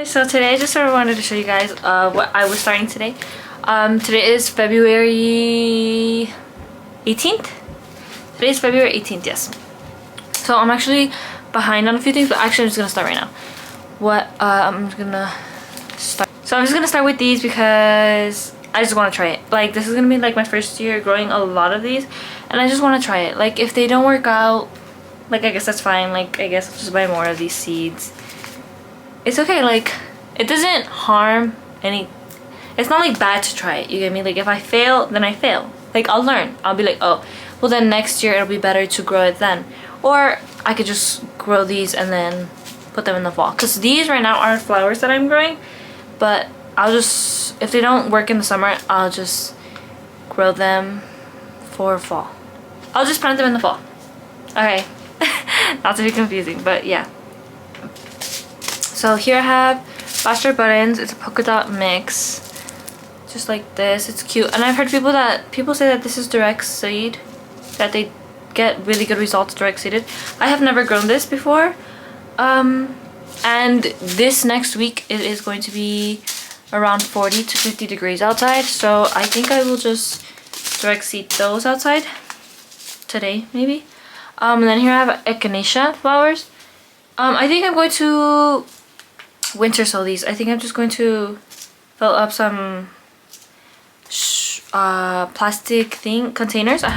So today I just sort of wanted to show you guys what I was starting today. Today is February 18th. Today is February 18th, yes. So I'm actually behind on a few things, but actually I'm just gonna start right now. I'm just gonna start. So I'm just gonna start with these because I just want to try it. Like, this is gonna be like my first year growing a lot of these, and I just want to try it. Like, if they don't work out, like, I guess that's fine. Like, I guess I'll just buy more of these seeds. It's okay. Like, it doesn't harm any. It's not like bad to try it, you get me? Like, if I fail, then I fail. Like, I'll learn. I'll be like, oh, well then next year it'll be better to grow it then. Or I could just grow these and then put them in the fall. Because these right now are flowers that I'm growing, but I'll just, if they don't work in the summer, I'll just grow them for fall. I'll just plant them in the fall. Okay. Not to be confusing, but yeah. So here I have Bachelor Buttons. It's a polka dot mix. Just like this. It's cute. And I've heard people say that this is direct seed. That they get really good results direct seeded. I have never grown this before. And this next week it is going to be around 40 to 50 degrees outside. So I think I will just direct seed those outside today maybe. And then here I have echinacea flowers. I think I'm going to winter sow these. I think I'm just going to fill up some plastic containers. I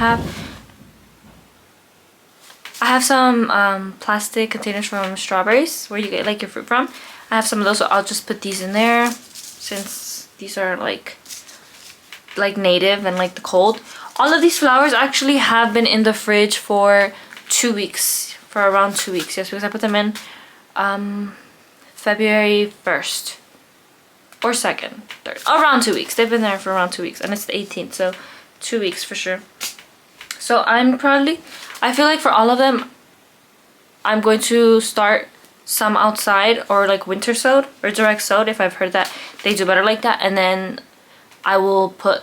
have some plastic containers from Strawberries, where you get like your fruit from. I have some of those, so I'll just put these in there since these are like native and like the cold. All of these flowers actually have been in the fridge for 2 weeks, for around 2 weeks. Yes, because I put them in February 1st or 2nd, 3rd, around 2 weeks. They've been there for around 2 weeks, and it's the 18th, so 2 weeks for sure. So I feel like for all of them, I'm going to start some outside or like winter sowed or direct sowed, if I've heard that they do better like that, and then I will put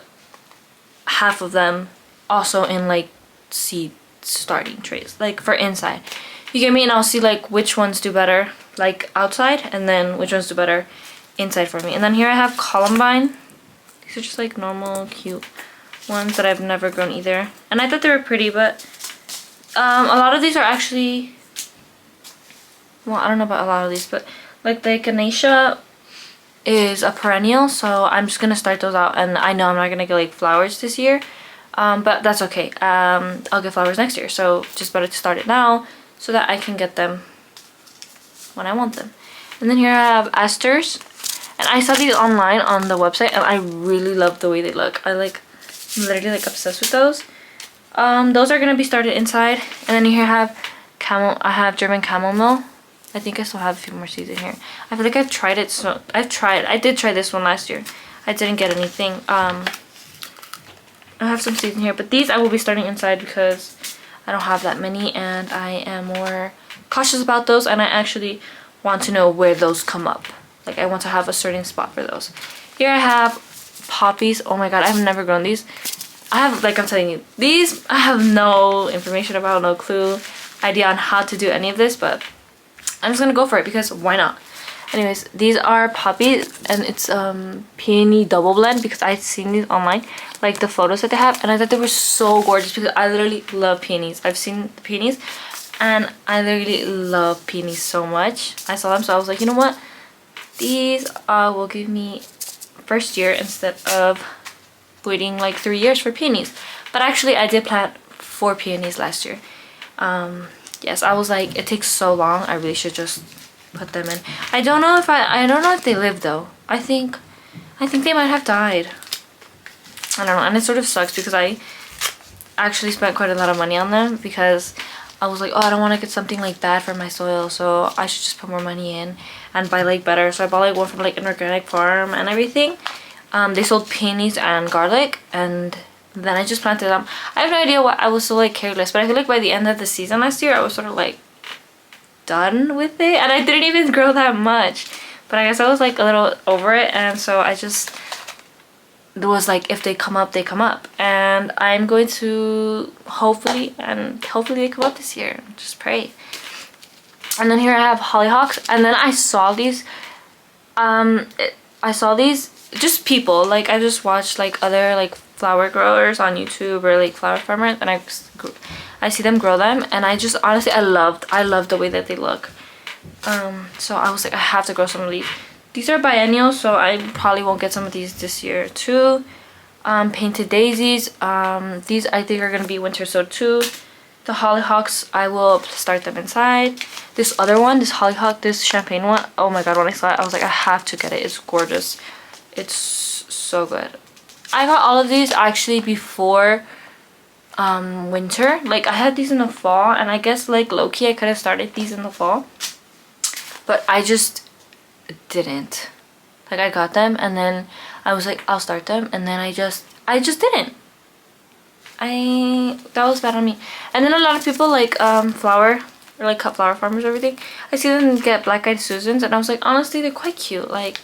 half of them also in like seed starting trays, like for inside, you get me? And I'll see like which ones do better like outside, and then which ones do better inside for me. And then here I have Columbine. These are just like normal cute ones that I've never grown either, and I thought they were pretty, but a lot of these are actually, well, I don't know about a lot of these, but like the echinacea is a perennial, so I'm just gonna start those out, and I know I'm not gonna get like flowers this year, but that's okay. I'll get flowers next year, so just better to start it now so that I can get them when I want them. And then here I have asters, and I saw these online on the website, and I really love the way they look. I'm literally like obsessed with those. Those are gonna be started inside. And then here I have German chamomile. I think I still have a few more seeds in here. I feel like I've tried it, so I did try this one last year. I didn't get anything. I have some seeds in here, but these I will be starting inside because I don't have that many, and I am more cautious about those, and I actually want to know where those come up. Like, I want to have a certain spot for those. Here I have poppies. Oh my god, I've never grown these. I'm telling you, these I have no information about, no clue, idea on how to do any of this, but I'm just gonna go for it because why not? Anyways, these are poppies, and it's peony double blend because I'd seen these online, like the photos that they have, and I thought they were so gorgeous because I literally love peonies. I've seen the peonies, and I literally love peonies so much. I saw them, so I was like, you know what? These will give me first year instead of waiting like 3 years for peonies. But actually, I did plant 4 peonies last year. Yes, I was like, it takes so long. I really should just put them in. I don't know if they live though. I think they might have died. I don't know, and it sort of sucks because I actually spent quite a lot of money on them because I was like, oh, I don't want to get something like bad for my soil, so I should just put more money in and buy like better. So I bought like one from like an organic farm and everything. They sold peonies and garlic, and then I just planted them. I have no idea why I was so like careless, but I feel like by the end of the season last year I was sort of like done with it, and I didn't even grow that much, but I guess I was like a little over it, and so I just was like, if they come up, they come up, and I'm going to hopefully they come up this year. Just pray. And then here I have hollyhocks, and then I saw these I saw these, just people, like I just watched like other like flower growers on YouTube or like flower farmers, and I see them grow them, and I just honestly I loved the way that they look. So I was like, I have to grow some of these. These are biennial, so I probably won't get some of these this year too. Painted daisies, these I think are gonna be winter sowed too. The hollyhocks, I will start them inside. This other one, this hollyhock, this champagne one, oh my god, when I saw it I was like, I have to get it. It's gorgeous. It's so good. I got all of these actually before winter. Like I had these in the fall, and I guess like low-key I could have started these in the fall, but I just didn't. Like I got them and then I was like, I'll start them, and then I just didn't. That was bad on me. And then a lot of people like flower or like cut flower farmers or everything, I see them get black-eyed Susans, and I was like, honestly they're quite cute. Like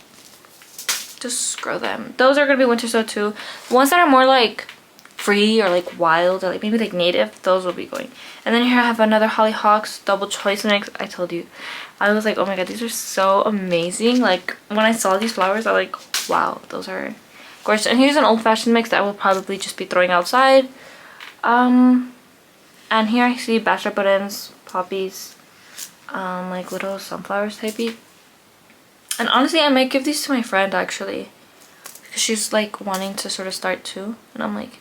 just grow them. Those are gonna be winter sowed too. The ones that are more like free or like wild or like maybe like native, those will be going. And then here I have another hollyhocks double choice mix. I told you, I was like, oh my god, these are so amazing. Like when I saw these flowers I was like, wow, those are gorgeous. And here's an old-fashioned mix that I will probably just be throwing outside. And here I see bachelor buttons, poppies, like little sunflowers typey. And honestly, I might give these to my friend actually, because she's like wanting to sort of start too. And I'm like,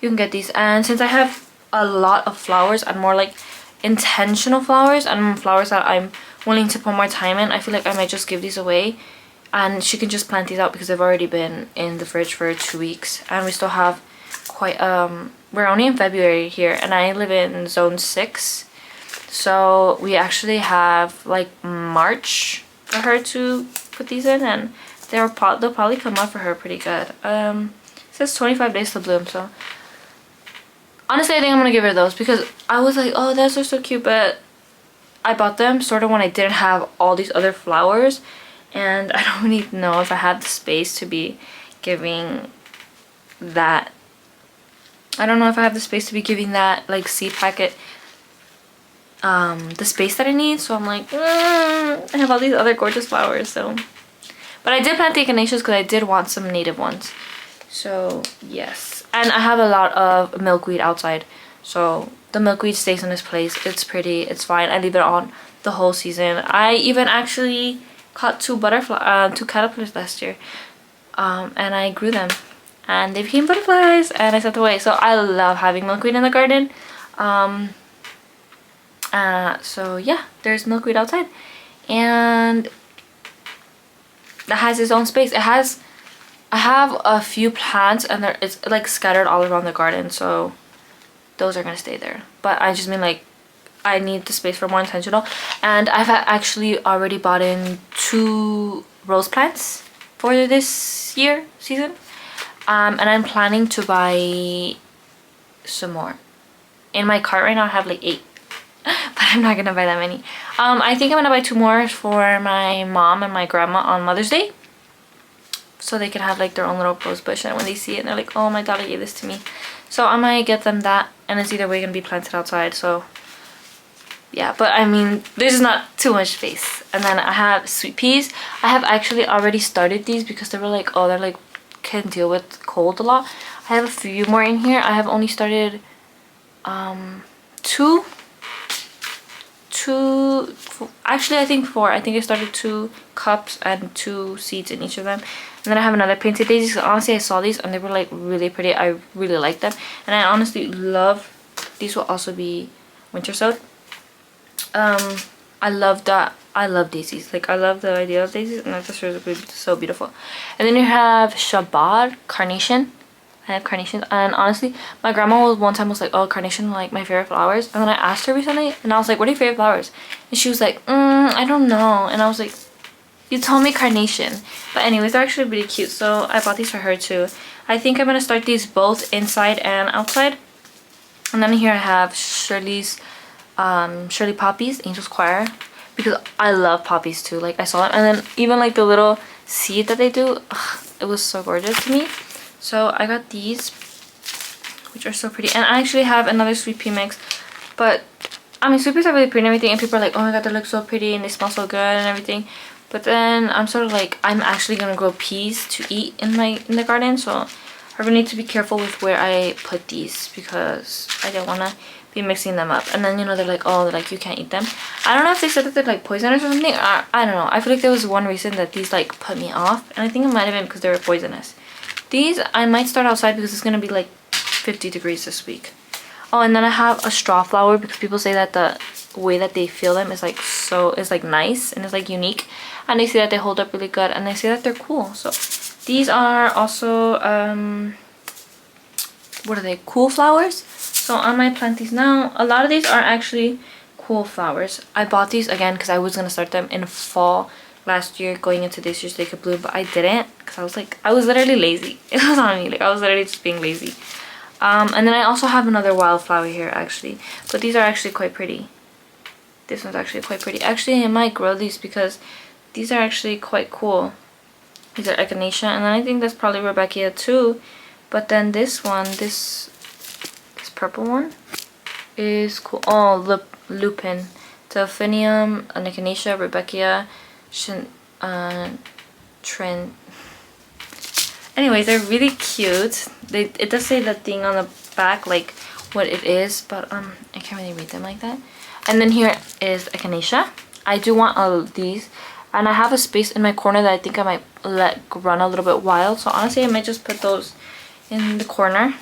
you can get these. And since I have a lot of flowers and more like intentional flowers and flowers that I'm willing to put more time in, I feel like I might just give these away. And she can just plant these out because they've already been in the fridge for 2 weeks. And we still have quite, we're only in February here, and I live in zone 6. So we actually have like March for her to put these in, and they'll probably come up for her pretty good. It says 25 days to bloom, so honestly I think I'm gonna give her those, because I was like, oh, those are so cute, but I bought them sort of when I didn't have all these other flowers, and I don't really know if I had the space to be giving that. I don't know if I have the space to be giving that like seed packet the space that I need. So I'm like, I have all these other gorgeous flowers. So, but I did plant the echinaceas because I did want some native ones. So yes, and I have a lot of milkweed outside, so the milkweed stays in its place. It's pretty, it's fine. I leave it on the whole season. I even actually caught two caterpillars last year, and I grew them and they became butterflies, and I sent them away. So I love having milkweed in the garden. So yeah, there's milkweed outside, and that has its own space. I have a few plants, and it's like scattered all around the garden, so those are gonna stay there. But I just mean like I need the space for more intentional. And I've actually already bought in 2 rose plants for this season, and I'm planning to buy some more. In my cart right now I have like 8, but I'm not gonna buy that many. I think I'm gonna buy 2 more for my mom and my grandma on Mother's Day, so they can have like their own little rose bush, and when they see it they're like, oh, my daughter gave this to me. So I might get them that, and it's either way gonna be planted outside. So yeah, but I mean, there's not too much space. And then I have sweet peas. I have actually already started these because they were like, oh, they're like can deal with cold a lot. I have a few more in here. I have only started 2, actually I think 4. I think I started 2 cups and 2 seeds in each of them. And then I have another painted daisies. Honestly, I saw these and they were like really pretty. I really like them, and I honestly love these. Will also be winter sowed. I love that. I love daisies. Like, I love the idea of daisies, and I just really so beautiful. And then you have Shabbat carnation. I have carnations, and honestly, my grandma one time was like, oh, carnation like my favorite flowers. And then I asked her recently, and I was like, what are your favorite flowers? And she was like, I don't know. And I was like, you told me carnation. But anyways, they're actually really cute, so I bought these for her too. I think I'm gonna start these both inside and outside. And then here I have Shirley poppies, Angel's Choir, because I love poppies too. Like, I saw them, and then even like the little seed that they do, it was so gorgeous to me. So I got these, which are so pretty. And I actually have another sweet pea mix, but I mean, sweet peas are really pretty and everything, and people are like, oh my god, they look so pretty and they smell so good and everything. But then I'm sort of like, I'm actually gonna grow peas to eat in the garden, so I really need to be careful with where I put these because I don't want to be mixing them up. And then, you know, they're like, oh, like you can't eat them. I don't know if they said that they're like poisonous or something. I don't know. I feel like there was one reason that these like put me off, and I think it might have been because they were poisonous. These I might start outside because it's gonna be like 50 degrees this week. Oh, and then I have a straw flower because people say that the way that they feel them is like nice and it's like unique, and they say that they hold up really good, and they say that they're cool. So these are also what are they, cool flowers. So I might plant these now. A lot of these are actually cool flowers. I bought these again because I was gonna start them in fall last year going into this year's They Could Bloom, but I didn't because I was literally lazy. It was on me, like I was literally just being lazy. And then I also have another wildflower here actually, but these are actually quite pretty. This one's actually quite pretty. Actually, I might grow these because these are actually quite cool. These are echinacea, and then I think that's probably Rudbeckia too. But then this one, this purple one is cool. Oh, lupin, delphinium, echinacea, Rudbeckia, Trent. Anyways, they're really cute. It does say the thing on the back, like what it is, but I can't really read them like that. And then here is echinacea. I do want all of these, and I have a space in my corner that I think I might let run a little bit wild. So honestly, I might just put those in the corner.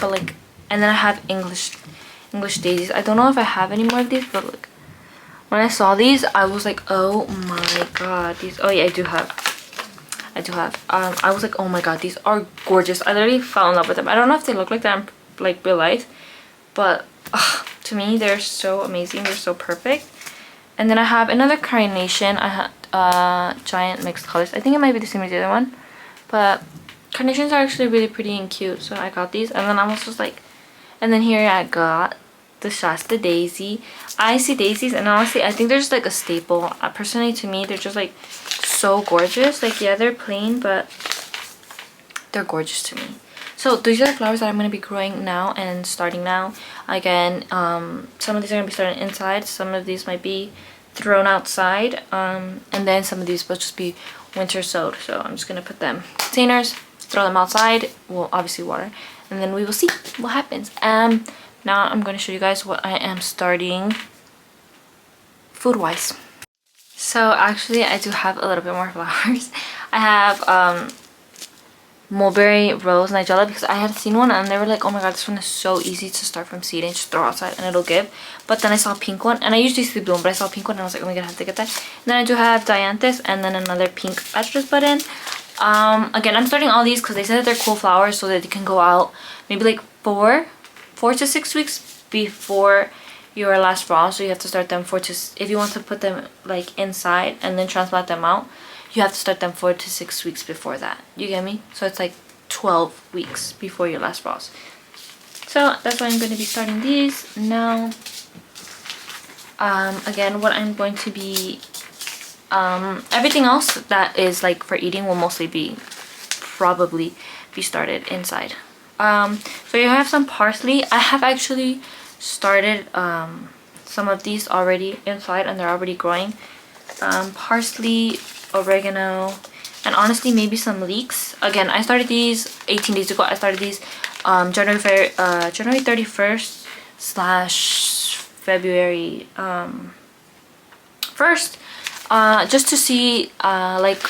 But like, and then I have English daisies. I don't know if I have any more of these, but look, when I saw these, I was like, oh my god, these. Oh yeah, I do have. I was like, oh my god, these are gorgeous. I literally fell in love with them. I don't know if they look like that in like real life, but to me they're so amazing. They're so perfect. And then I have another carnation. I had giant mixed colors. I think it might be the same as the other one, but carnations are actually really pretty and cute, so I got these. And then I was just like, and then here I got the Shasta daisy. I see daisies, and honestly I think they're just like a staple. Personally, to me, they're just like so gorgeous. Like, yeah, they're plain, but they're gorgeous to me. So these are the flowers that I'm going to be growing now and starting now. Again, some of these are going to be starting inside, some of these might be thrown outside, and then some of these will just be winter sowed. So I'm just going to put them in containers, throw them outside, well, obviously water, and then we will see what happens. Now I'm going to show you guys what I am starting food wise. So actually I do have a little bit more flowers. I have mulberry, rose, nigella, because I had seen one and they were like, oh my god, this one is so easy to start from seed and just throw outside and it'll give. But then I saw a pink one, and I usually see bloom, but I saw a pink one and I was like, oh my god, I have to get that. And then I do have dianthus and then another pink astragalus button. Again, I'm starting all these because they said that they're cool flowers so that they can go out maybe like 4 to 6 weeks before your last fall. So you have to start them if you want to put them like inside and then transplant them out, you have to start them 4 to 6 weeks before that. You get me? So it's like 12 weeks before your last frost. So that's why I'm going to be starting these now. Again, what I'm going to be everything else that is like for eating will mostly probably be started inside. So you have some parsley. I have actually started some of these already inside and they're already growing. Parsley, oregano, and honestly maybe some leeks. Again, I started these 18 days ago. I started these January 31st / February 1st, just to see like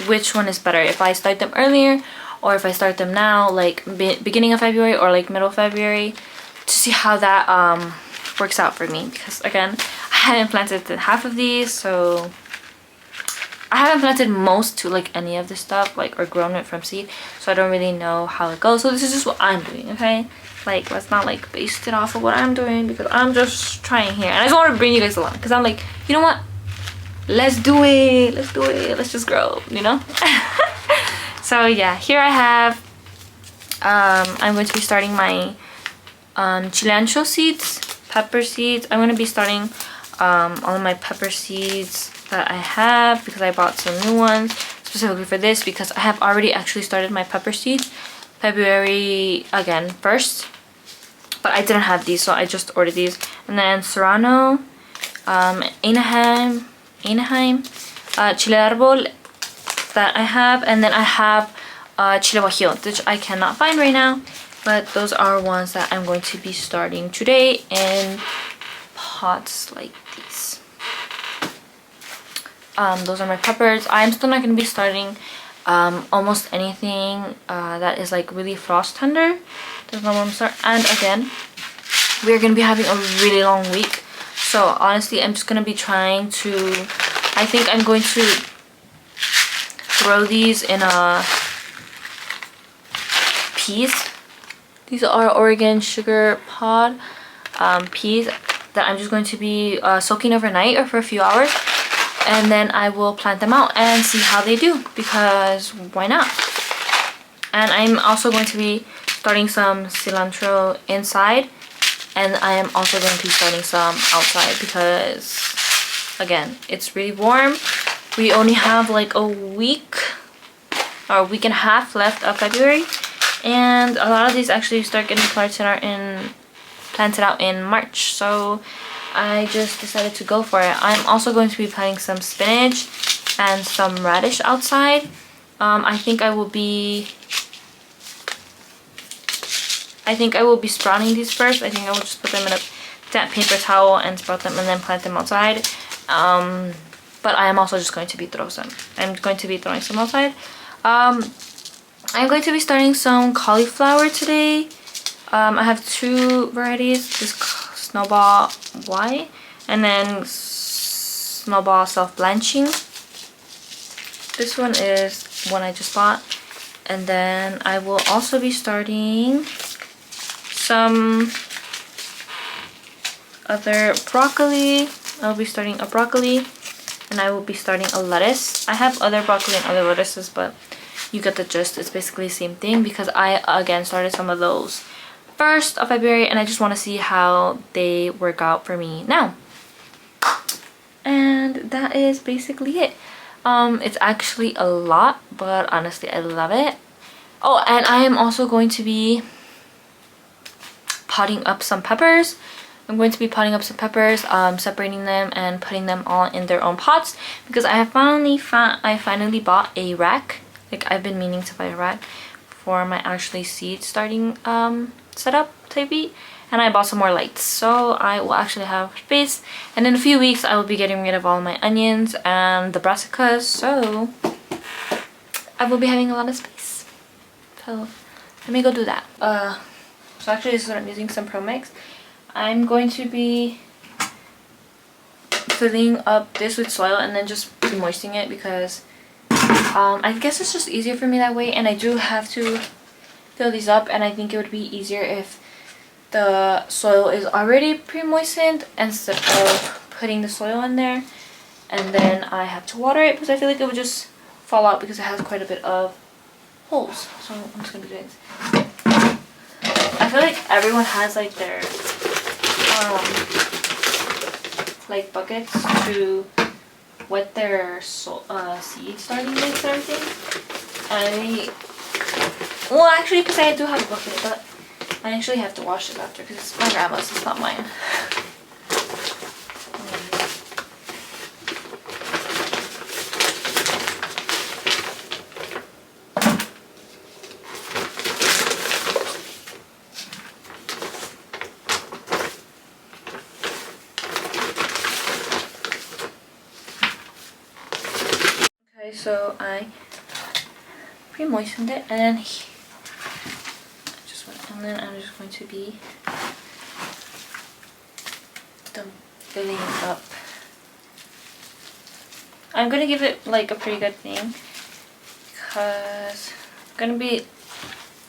which one is better, if I start them earlier or if I start them now, like beginning of February or like middle of February, to see how that works out for me. Because again, I haven't planted half of these, so I haven't planted most to like any of this stuff, like, or grown it from seed, so I don't really know how it goes. So this is just what I'm doing, okay? Like, let's not like base it off of what I'm doing, because I'm just trying here and I just want to bring you guys along, because I'm like, you know what, let's do it, let's just grow, you know. So yeah, here I have I'm going to be starting my cilantro seeds, pepper seeds. I'm going to be starting all of my pepper seeds that I have, because I bought some new ones specifically for this, because I have already actually started my pepper seeds February 1st, but I didn't have these, so I just ordered these. And then serrano, Anaheim, chile árbol that I have, and then I have chile guajillo, which I cannot find right now, but those are ones that I'm going to be starting today in pots like these. Those are my peppers. I'm still not going to be starting almost anything that is like really frost tender. That's not what I'm starting. And again, we're going to be having a really long week, so honestly I'm just going to be trying to, I think I'm going to throw these in a peas. These are Oregon sugar pod peas that I'm just going to be soaking overnight or for a few hours, and then I will plant them out and see how they do, because why not? And I'm also going to be starting some cilantro inside, and I am also going to be starting some outside because again, it's really warm. We only have like a week or a week and a half left of February, and a lot of these actually start getting planted out in March, so I just decided to go for it. I'm also going to be planting some spinach and some radish outside. I think I will be sprouting these first. I think I will just put them in a damp paper towel and sprout them and then plant them outside. But I am also just going to be throwing some outside. I'm going to be starting some cauliflower today. I have two varieties, this Snowball White and then Snowball Self Blanching. This one is one I just bought. And then I will also be starting some other broccoli. I'll be starting a broccoli, and I will be starting a lettuce. I have other broccoli and other lettuces, but you get the gist. It's basically the same thing because I again started some of those 1st of February, and I just want to see how they work out for me now. And that is basically it. It's actually a lot, but honestly I love it. Oh, and I am also going to be potting up some peppers. I'm going to be potting up some peppers, separating them and putting them all in their own pots, because I finally bought a rack. Like, I've been meaning to buy a rack for my actually seed starting setup type beat, and I bought some more lights, so I will actually have space. And in a few weeks I will be getting rid of all my onions and the brassicas, so I will be having a lot of space. So let me go do that. So actually this is what I'm using, some Pro Mix. I'm going to be filling up this with soil and then just moistening it because I guess it's just easier for me that way, and I do have to fill these up, and I think it would be easier if the soil is already pre-moistened instead of putting the soil in there and then I have to water it, because I feel like it would just fall out because it has quite a bit of holes. So I'm just gonna be doing this. I feel like everyone has like their like buckets to wet their seed starting mix and everything. Well, actually, because I do have a bucket, but I actually have to wash it after because it's my grandma's, it's not mine. Okay, so I pre-moistened it, and then I'm just going to be filling up. I'm gonna give it like a pretty good thing because I'm gonna be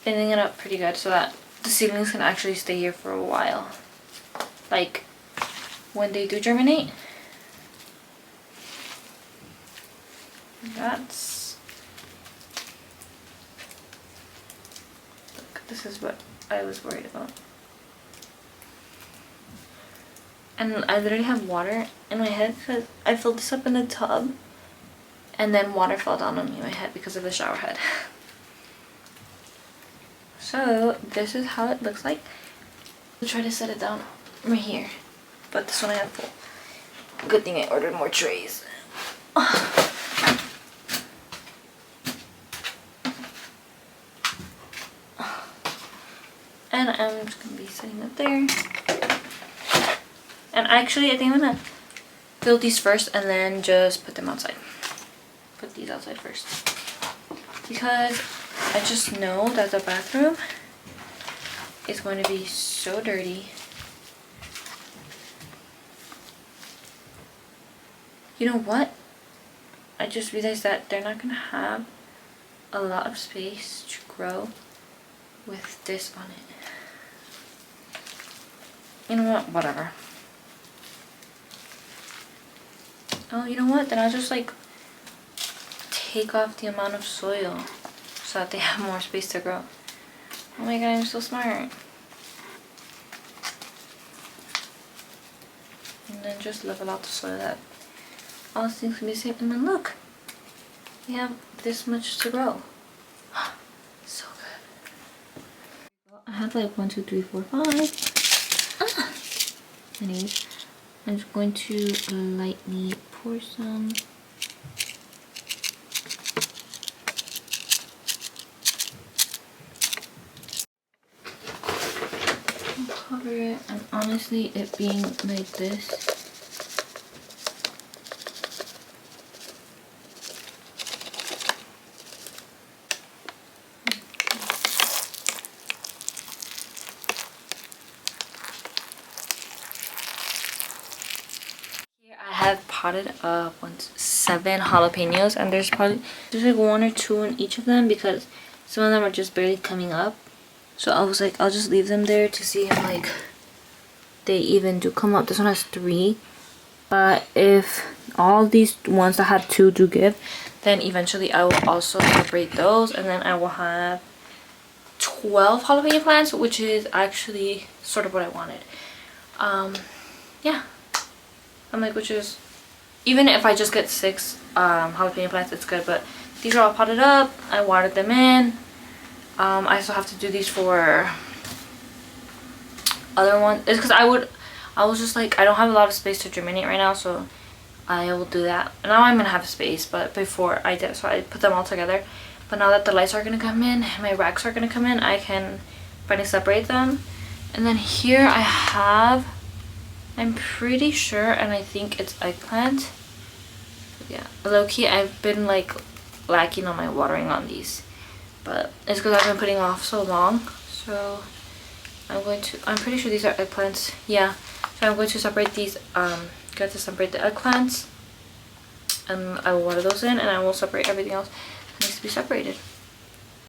filling it up pretty good so that the seedlings can actually stay here for a while, like when they do germinate. This is what I was worried about. And I literally have water in my head because I filled this up in the tub and then water fell down on me in my head because of the shower head. So this is how it looks like. I'll try to set it down right here, but this one I have full. Good thing I ordered more trays. and I'm just gonna be setting it there. And actually, I think I'm gonna build these first and then just put them outside. Put these outside first. Because I just know that the bathroom is going to be so dirty. You know what? I just realized that they're not gonna have a lot of space to grow with this on it. You know what? Whatever. Oh, you know what? Then I'll just like take off the amount of soil so that they have more space to grow. Oh my god, I'm so smart. And then just level out the soil that all things can be safe. And then look, we have this much to grow. So good. I had like 1, 2, 3, 4, 5. Anyways, I'm just going to lightly pour some. Cover it, and honestly, it being like this. I have potted up 7 jalapenos, and there's like 1 or 2 in each of them because some of them are just barely coming up. So I was like, I'll just leave them there to see if like they even do come up. This one has 3, but if all these ones that had 2 do give, then eventually I will also separate those, and then I will have 12 jalapeno plants, which is actually sort of what I wanted. Yeah, I'm like, which is, even if I just get 6 jalapeno plants, it's good. But these are all potted up. I watered them in. I also have to do these for other ones. It's because I was just like, I don't have a lot of space to germinate right now, so I will do that. Now I'm gonna have space, but before I did, so I put them all together. But now that the lights are gonna come in, my racks are gonna come in, I can finally separate them. And then here I have, I'm pretty sure, and I think it's eggplant. Yeah, low-key, I've been like lacking on my watering on these, but it's because I've been putting off so long. So I'm pretty sure these are eggplants. Yeah, so I'm going to separate these. Got to separate the eggplants, and I will water those in, and I will separate everything else that needs to be separated.